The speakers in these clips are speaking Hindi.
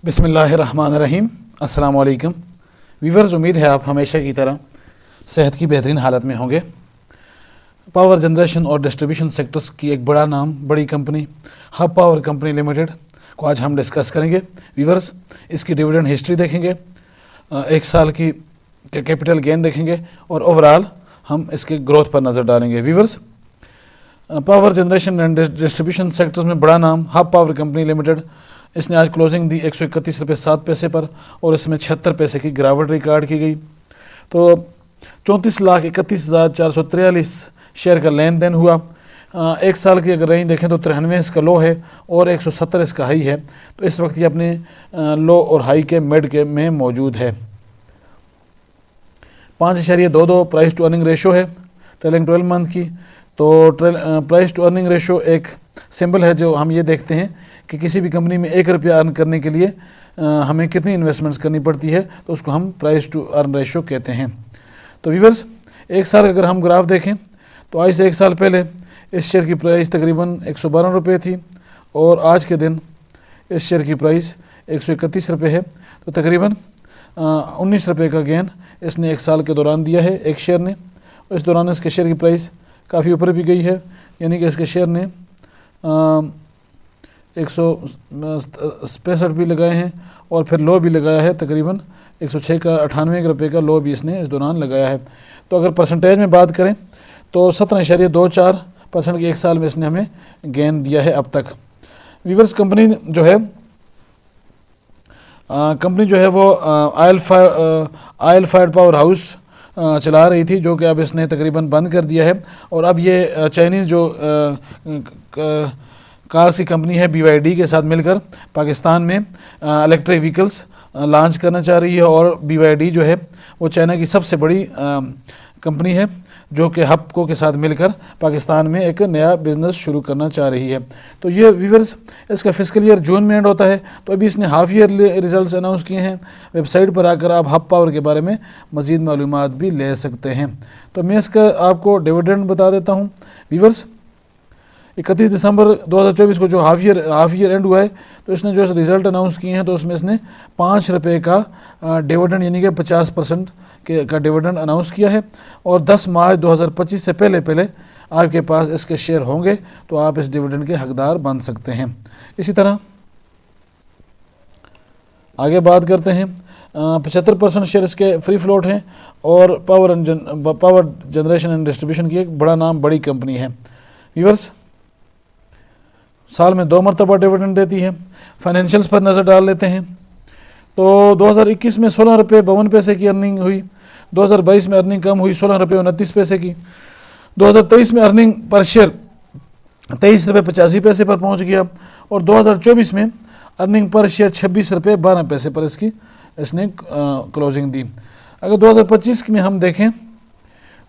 बिस्मिल्लाहिर्रहमानिर्रहीम। अस्सलाम वालेकुम वीवर्स, उम्मीद है आप हमेशा की तरह सेहत की बेहतरीन हालत में होंगे। पावर जनरेशन और डिस्ट्रीब्यूशन सेक्टर्स की एक बड़ा नाम, बड़ी company hub power company limited को आज हम डिस्कस करेंगे। वीवर्स, इसकी डिविडेंड हिस्ट्री देखेंगे, एक साल की कैपिटल गेन देखेंगे और ओवरऑल हम इसके ग्रोथ पर नज़र डालेंगे। Viewers, power generation and distribution sectors में बड़ा नाम हब पावर कंपनी लिमिटेड, इसने आज क्लोजिंग दी 131 रुपये 7 पैसे पर और इसमें 76 पैसे की गिरावट रिकॉर्ड की गई। तो 34,31,443 शेयर का लेन देन हुआ। एक साल की अगर रेंज देखें तो 93 इसका लो है और 170 इसका हाई है। तो इस वक्त ये अपने लो और हाई के मिड के में मौजूद है। 5.22 प्राइस टू अर्निंग रेशो है ट्रेलिंग 12 मंथ की। तो प्राइस टू अर्निंग रेशो एक सिंबल है जो हम ये देखते हैं कि किसी भी कंपनी में 1 रुपया अर्न करने के लिए हमें कितनी इन्वेस्टमेंट्स करनी पड़ती है, तो उसको हम प्राइस टू अर्न रेशो कहते हैं। तो व्यूअर्स, एक साल अगर हम ग्राफ देखें तो आज से एक साल पहले इस शेयर की प्राइस तकरीबन 112 रुपये थी और आज के दिन इस शेयर की प्राइस 131 रुपये है। तो तकरीबन 19 रुपये का गेन इसने एक साल के दौरान दिया है एक शेयर ने। इस दौरान इसके शेयर की प्राइस काफ़ी ऊपर भी गई है, यानी कि इसके शेयर ने 165 भी लगाए हैं और फिर लो भी लगाया है, तकरीबन 106 का 98 रुपये का लो भी इसने इस दौरान लगाया है। तो अगर परसेंटेज में बात करें तो 17.24% की एक साल में इसने हमें गेन दिया है अब तक। वीवर्स, कंपनी जो है वो ऑयल फायर्ड पावर हाउस चला रही थी, जो कि अब इसने तकरीबन बंद कर दिया है। और अब ये चाइनीज़ जो कार्स की कंपनी है BYD के साथ मिलकर पाकिस्तान में इलेक्ट्रिक व्हीकल्स लॉन्च करना चाह रही है। और BYD जो है वो चाइना की सबसे बड़ी कंपनी है जो कि हबको के साथ मिलकर पाकिस्तान में एक नया बिज़नेस शुरू करना चाह रही है। तो ये व्यूअर्स, इसका फिस्कल ईयर जून में एंड होता है। तो अभी इसने हाफ ईयर रिजल्ट्स अनाउंस किए हैं। वेबसाइट पर आकर आप हब पावर के बारे में मज़ीद मालूमात भी ले सकते हैं। तो मैं इसका आपको डिविडेंड बता देता हूँ। व्यूअर्स, 31 दिसंबर 2024 को जो हाफ ईयर एंड हुआ है, तो इसने जो रिज़ल्ट अनाउंस किए हैं तो उसमें इसने 5 रुपये का डिविडेंड यानी कि 50% का डिविडेंड अनाउंस किया है। और 10 मार्च 2025 से पहले आपके पास इसके शेयर होंगे तो आप इस डिविडेंड के हकदार बन सकते हैं। इसी तरह आगे बात करते हैं। 75% शेयर इसके फ्री फ्लोट हैं और पावर जनरेशन एंड डिस्ट्रीब्यूशन की एक बड़ा नाम, बड़ी कंपनी है। व्यूअर्स, साल में 2 मरतबा डिविडेंड देती है। फाइनेंशियल्स पर नज़र डाल लेते हैं तो 2021 में 16 रुपये 52 पैसे की अर्निंग हुई। 2022 में अर्निंग कम हुई, 16 रुपये 29 पैसे की। 2023 में अर्निंग पर शेयर 23 रुपये 85 पैसे पर पहुंच गया और 2024 में अर्निंग पर शेयर 26 रुपये 12 पैसे पर इसने क्लोजिंग दी। अगर 2025 में हम देखें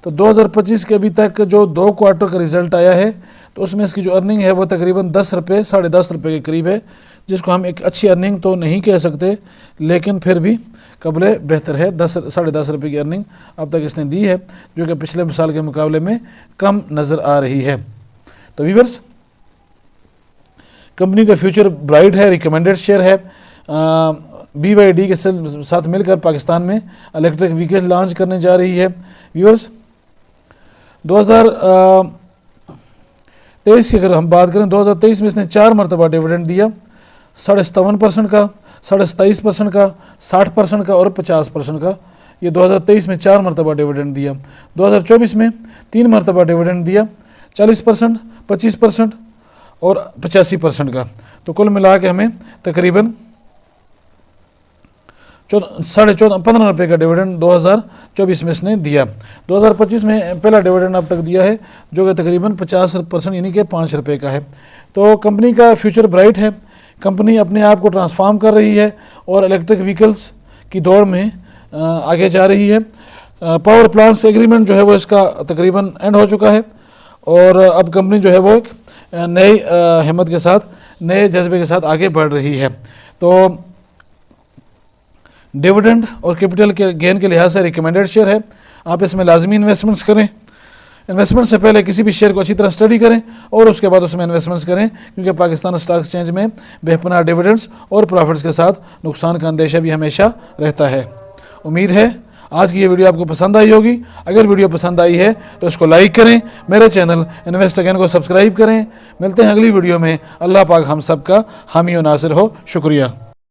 तो 2025 के अभी तक जो 2 क्वार्टर का रिज़ल्ट आया है तो उसमें इसकी जो अर्निंग है वो तकरीबन 10 रुपये 10.5 रुपये के करीब है, जिसको हम एक अच्छी अर्निंग तो नहीं कह सकते, लेकिन फिर भी कबले बेहतर है। 10-10.5 रुपये की अर्निंग अब तक इसने दी है, जो कि पिछले साल के मुकाबले में कम नज़र आ रही है। तो व्यूअर्स, कंपनी का फ्यूचर ब्राइट है, रिकमेंडेड शेयर है। BYD के साथ मिलकर पाकिस्तान में इलेक्ट्रिक व्हीकल लॉन्च करने जा रही है। व्यूअर्स, 2023 की अगर हम बात करें, 2023 में इसने 4 मरतबा डिविडेंड दिया, 57.5% का, 27% का, 60% का और 50% का। ये 2023 में 4 मरतबा डिविडेंड दिया। 2024 में 3 मरतबा डिविडेंड दिया, 40%, 25% और 85% का। तो कुल मिला के हमें तकरीबन 15 रुपये का डिविडेंड 2024 में इसने दिया। 2025 में पहला डिविडेंड अब तक दिया है, जो कि तकरीबन 50% यानी कि 5 रुपये का है। तो कंपनी का फ्यूचर ब्राइट है। कंपनी अपने आप को ट्रांसफॉर्म कर रही है और इलेक्ट्रिक व्हीकल्स की दौड़ में आगे जा रही है। पावर प्लांट्स एग्रीमेंट जो है वो इसका तकरीबन एंड हो चुका है और अब कंपनी जो है वो एक नई हिम्मत के साथ, नए जज्बे के साथ आगे बढ़ रही है। तो डिविडेंड और कैपिटल के गेन के लिहाज से रिकमेंडेड शेयर है। आप इसमें लाजमी इन्वेस्टमेंट्स करें। इन्वेस्टमेंट से पहले किसी भी शेयर को अच्छी तरह स्टडी करें और उसके बाद उसमें इन्वेस्टमेंट्स करें, क्योंकि पाकिस्तान स्टॉक एक्सचेंज में बेपनाह डिविडेंड्स और प्रॉफिट्स के साथ नुकसान का अंदेशा भी हमेशा रहता है। उम्मीद है आज की ये वीडियो आपको पसंद आई होगी। अगर वीडियो पसंद आई है तो इसको लाइक करें, मेरे चैनल इन्वेस्ट अगेन को सब्सक्राइब करें। मिलते हैं अगली वीडियो में। अल्लाह पाक हम सब का हामी और नासिर हो। शुक्रिया।